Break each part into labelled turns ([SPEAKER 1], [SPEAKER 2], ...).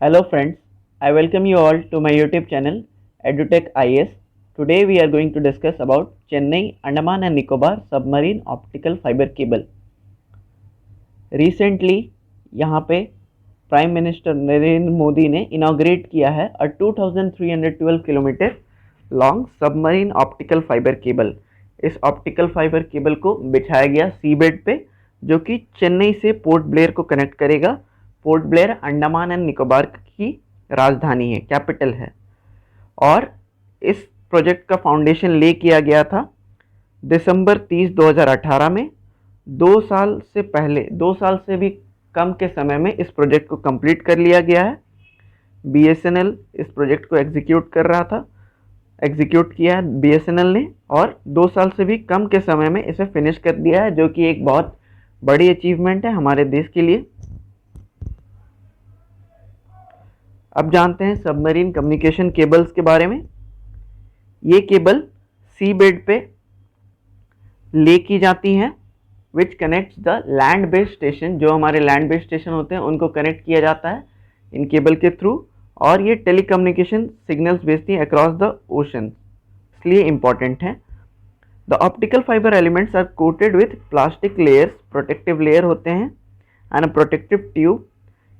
[SPEAKER 1] Hello friends, I welcome you all to my YouTube channel EduTech IS. Today we are going to discuss about Chennai, Andaman and Nicobar submarine optical fiber cable. Recently यहाँ पे prime minister Narendra Modi ने inaugurate किया है 2312 kilometre long submarine optical fibre cable. इस optical fibre cable को बिछाया गया सी bed पे, जो कि चेन्नई से पोर्ट ब्लेयर को कनेक्ट करेगा। Port Blair Andaman and Nicobar की राजधानी है, कैपिटल है। और इस प्रोजेक्ट का फाउंडेशन ले किया गया था दिसंबर 30 2018 में। 2 साल से भी कम के समय में इस प्रोजेक्ट को कंप्लीट कर लिया गया है। बीएसएनएल इस प्रोजेक्ट को एग्जीक्यूट किया है बीएसएनएल ने, और 2 साल से भी कम के समय में इसे फिनिश कर दिया है, जो कि एक बहुत बड़ी अचीवमेंट है हमारे देश के लिए। अब जानते हैं सबमरीन कम्युनिकेशन केबल्स के बारे में। ये केबल सी बेड पे ले की जाती हैं, which connects the land based station. जो हमारे लैंड बेस्ड स्टेशन होते हैं उनको कनेक्ट किया जाता है इन केबल के थ्रू, और ये टेलीकम्युनिकेशन सिग्नल्स भेजती हैं अक्रॉस द ओशन, इसलिए इम्पॉर्टेंट है। The optical fibre elements are coated with plastic layers, protective layer होते हैं, एंड प्रोटेक्टिव ट्यूब।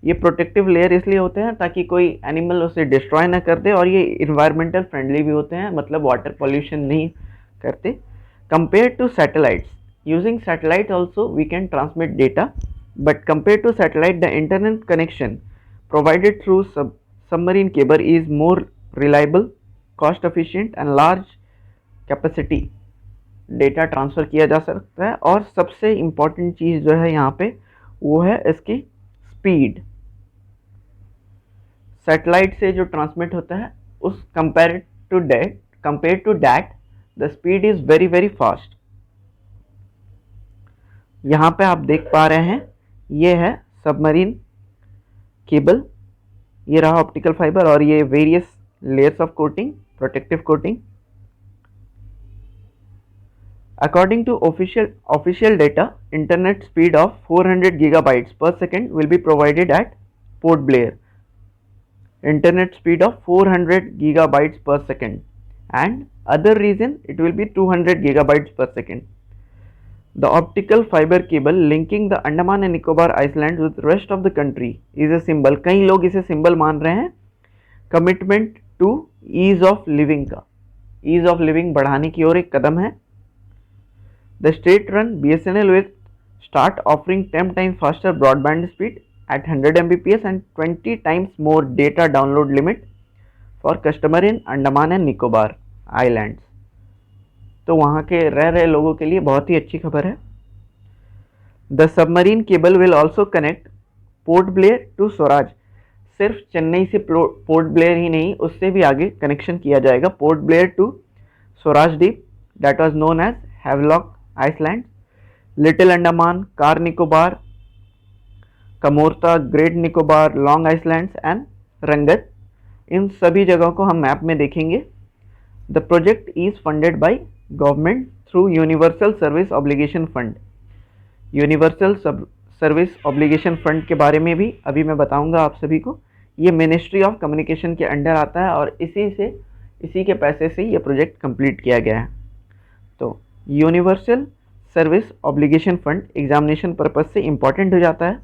[SPEAKER 1] ये प्रोटेक्टिव लेयर इसलिए होते हैं ताकि कोई एनिमल उसे डिस्ट्रॉय ना कर दे, और ये इन्वायरमेंटल फ्रेंडली भी होते हैं, मतलब वाटर पॉल्यूशन नहीं करते। Compare to satellites, using satellite also we can transmit data, but compare to satellite the internet connection provided through submarine cable is more reliable, cost efficient and large capacity. Data transfer किया जा सकता है, और सबसे important चीज़ जो है यहाँ पे वो है इसकी स्पीड। सैटेलाइट से जो ट्रांसमिट होता है उस compare to that the speed is very very fast. यहाँ पे आप देख पा रहे हैं, ये है सबमरीन केबल, ये रहा ऑप्टिकल फाइबर, और ये various layers of coating, protective coating. According to official data, internet speed of 400 gigabytes per second will be provided at Port Blair. Internet speed of 400 gigabytes per second, and other region it will be 200 gigabytes per second. The optical fiber cable linking the Andaman and Nicobar Islands with the rest of the country is a symbol. कई लोग इसे symbol मान रहे हैं commitment to ease of living का। ease of living बढ़ाने की ओर एक कदम है। The state-run BSNL will start offering 10 times faster broadband speed at 100 Mbps and 20 times more data download limit for customer in Andaman and Nicobar Islands. तो वहाँ के रह रहे लोगों के लिए बहुत ही अच्छी खबर है। The submarine cable will also connect Port Blair to Swaraj. सिर्फ चेन्नई से पोर्ट ब्लेयर ही नहीं, उससे भी आगे कनेक्शन किया जाएगा। Port Blair to Swaraj Dweep, that was known as Havelock island, little Andaman, Car Nicobar, Kamorta, great Nicobar, long islands and Rangat. इन सभी जगहों को हम मैप में देखेंगे। The project is funded by government through universal service obligation fund. Universal service obligation fund के बारे में भी अभी मैं बताऊंगा आप सभी को। ये मिनिस्ट्री ऑफ कम्युनिकेशन के अंडर आता है, और इसी के पैसे से ये प्रोजेक्ट कंप्लीट किया गया है। तो universal service obligation fund examination purpose से इम्पॉर्टेंट हो जाता है।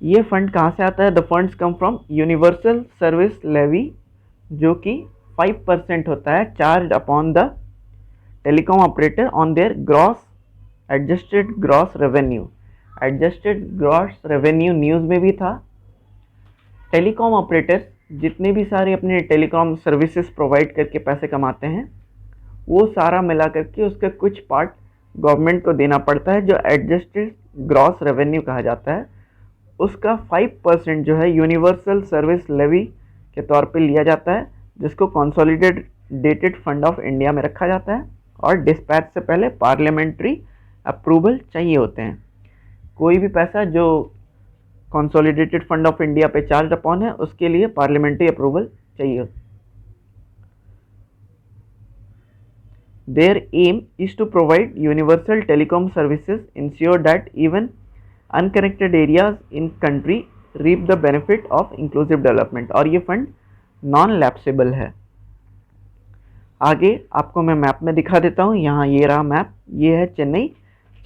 [SPEAKER 1] ये फंड कहाँ से आता है? The funds come from universal service levy, जो कि 5% होता है charge upon the telecom operator on their gross adjusted gross revenue. Adjusted gross revenue news में भी था। टेलीकॉम ऑपरेटर जितने भी सारे अपने टेलीकॉम सर्विसेज प्रोवाइड करके पैसे कमाते हैं, वो सारा मिला करके उसका कुछ पार्ट गवर्नमेंट को देना पड़ता है, जो एडजस्टेड ग्रॉस रेवेन्यू कहा जाता है। उसका 5% जो है यूनिवर्सल सर्विस लेवी के तौर पे लिया जाता है, जिसको कंसोलिडेटेड फंड ऑफ इंडिया में रखा जाता है, और डिस्पैच से पहले पार्लियामेंट्री अप्रूवल चाहिए होते हैं। कोई भी पैसा जो कंसोलिडेटेड फंड ऑफ इंडिया पे चार्ज अपॉन है, उसके लिए पार्लियामेंट्री अप्रूवल चाहिए होता है। Their aim is to provide universal telecom services, ensure that even unconnected areas in country reap the benefit of inclusive development, और ये फंड नॉन लैप्सेबल है। आगे आपको मैं मैप में दिखा देता हूँ। यहाँ ये रहा मैप, ये है चेन्नई।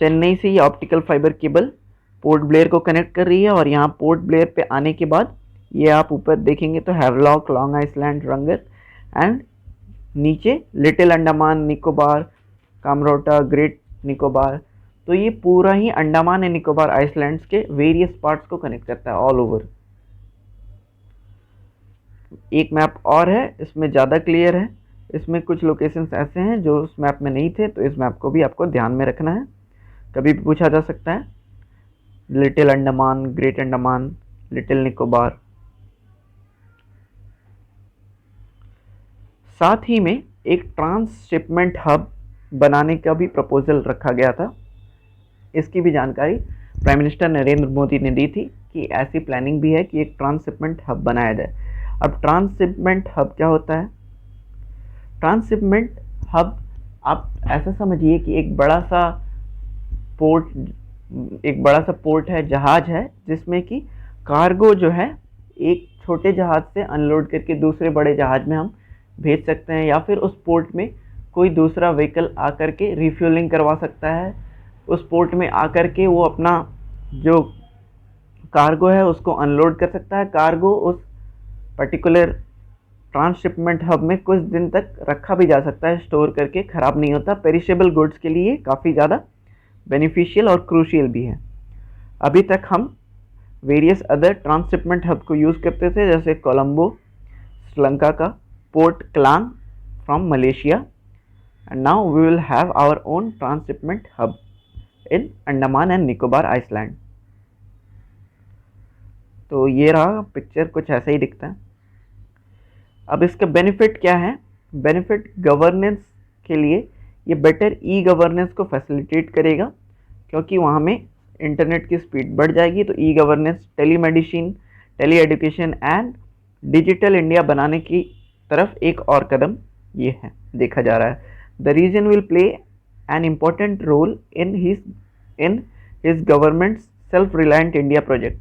[SPEAKER 1] चेन्नई से ये optical fibre cable port Blair को कनेक्ट कर रही है, और यहाँ पोर्ट ब्लेयर पे आने के बाद ये आप ऊपर देखेंगे तो हैवलॉक, लॉन्ग आइसलैंड, रंगत एंड नीचे लिटिल अंडमान निकोबार, कामरोटा, ग्रेट निकोबार। तो ये पूरा ही अंडमान एंड निकोबार आइसलैंड्स के वेरियस पार्ट्स को कनेक्ट करता है ऑल ओवर। एक मैप और है, इसमें ज़्यादा क्लियर है। इसमें कुछ लोकेशंस ऐसे हैं जो उस मैप में नहीं थे, तो इस मैप को भी आपको ध्यान में रखना है, कभी भी पूछा जा सकता है। Little Andaman, great Andaman, little Nicobar. साथ ही में एक ट्रांसशिपमेंट हब बनाने का भी प्रपोजल रखा गया था। इसकी भी जानकारी प्राइम मिनिस्टर नरेंद्र मोदी ने दी थी कि ऐसी प्लानिंग भी है कि एक ट्रांसशिपमेंट हब बनाया जाए। अब ट्रांसशिपमेंट हब क्या होता है? ट्रांसशिपमेंट हब आप ऐसा समझिए कि एक बड़ा सा पोर्ट है, जहाज है, जिसमें कि कार्गो जो है एक छोटे जहाज से अनलोड करके दूसरे बड़े जहाज में हम भेज सकते हैं, या फिर उस पोर्ट में कोई दूसरा व्हीकल आकर के रिफ्यूलिंग करवा सकता है। उस पोर्ट में आकर के वो अपना जो कार्गो है उसको अनलोड कर सकता है। कार्गो उस पर्टिकुलर ट्रांसशिपमेंट हब में कुछ दिन तक रखा भी जा सकता है, स्टोर करके, ख़राब नहीं होता। पेरिशेबल गुड्स के लिए काफ़ी ज़्यादा बेनिफिशियल और क्रूशियल भी है। अभी तक हम वेरियस अदर ट्रांसशिपमेंट हब को यूज़ करते थे, जैसे कोलंबो श्रीलंका का, port Klang from Malaysia, and now we will have our own transshipment hub in Andaman and Nicobar island. तो ये रहा पिक्चर, कुछ ऐसा ही दिखता है। अब इसका बेनिफिट क्या है? बेनिफिट गवर्नेंस के लिए ये बेटर ई गवर्नेंस को फैसिलिटेट करेगा, क्योंकि वहाँ में इंटरनेट की स्पीड बढ़ जाएगी। तो e governance, telemedicine, tele education and digital India बनाने की तरफ एक और कदम ये है, देखा जा रहा है। The region will play an important role in his government's self reliant India project.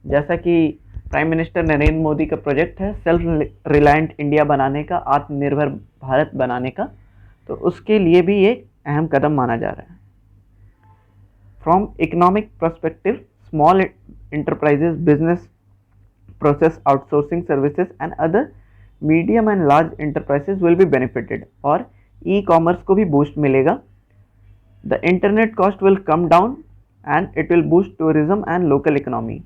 [SPEAKER 1] जैसा कि प्राइम मिनिस्टर नरेंद्र मोदी का प्रोजेक्ट है सेल्फ रिलायंट इंडिया बनाने का, आत्मनिर्भर भारत बनाने का, तो उसके लिए भी ये अहम कदम माना जा रहा है। From economic perspective, small enterprises, business process outsourcing services and other medium and large enterprises will be benefited, और ई कॉमर्स को भी बूस्ट मिलेगा। The internet cost will come down and it will boost tourism and local economy.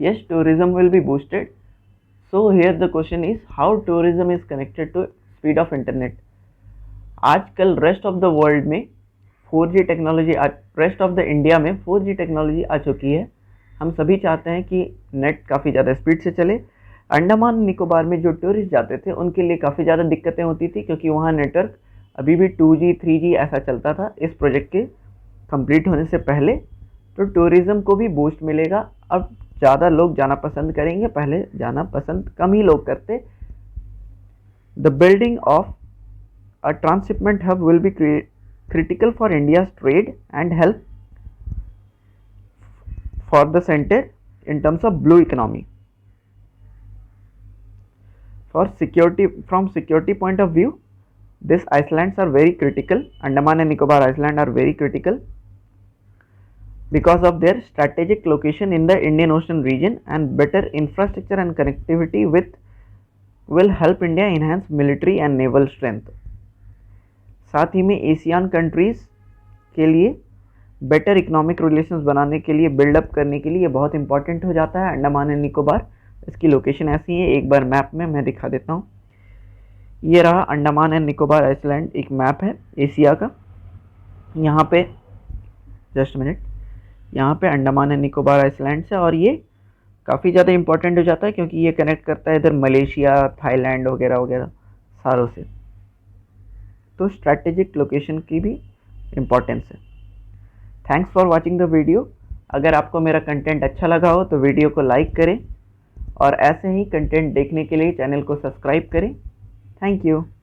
[SPEAKER 1] Yes, tourism will be boosted. So here the question is how tourism is connected to speed of internet. आजकल rest of the world में 4G technology, rest of the India में 4G technology आ चुकी है। हम सभी चाहते हैं कि नेट काफ़ी ज़्यादा स्पीड से चले। अंडमान निकोबार में जो टूरिस्ट जाते थे उनके लिए काफ़ी ज़्यादा दिक्कतें होती थी, क्योंकि वहाँ नेटवर्क अभी भी 2G 3G ऐसा चलता था इस प्रोजेक्ट के कंप्लीट होने से पहले। तो टूरिज़्म को भी बूस्ट मिलेगा, अब ज़्यादा लोग जाना पसंद करेंगे, पहले जाना पसंद कम ही लोग करते। The building of a transshipment hub will be critical for India's trade and help for the center in terms of blue economy. For security, from security point of view, these islands are very critical. Andaman and Nicobar Island are very critical because of their strategic location in the Indian Ocean region, and better infrastructure and connectivity with will help India enhance military and naval strength. साथ ही में Asian countries के लिए better economic relations बनाने के लिए, buildup करने के लिए बहुत इंपॉर्टेंट हो जाता है अंडमान एंड निकोबार। इसकी लोकेशन ऐसी है, एक बार मैप में मैं दिखा देता हूँ। ये रहा अंडमान एंड निकोबार आइसलैंड, एक मैप है एशिया का। यहाँ पे जस्ट मिनट, यहाँ पे अंडमान एंड निकोबार आइसलैंड है, और ये काफ़ी ज़्यादा इंपॉर्टेंट हो जाता है क्योंकि ये कनेक्ट करता है इधर मलेशिया, थाईलैंड वगैरह वगैरह सारों से। तो स्ट्रैटेजिक लोकेशन की भी इम्पोर्टेंस है। Thanks for watching the video. अगर आपको मेरा कंटेंट अच्छा लगा हो तो वीडियो को लाइक करें, और ऐसे ही कंटेंट देखने के लिए चैनल को सब्सक्राइब करें। Thank you.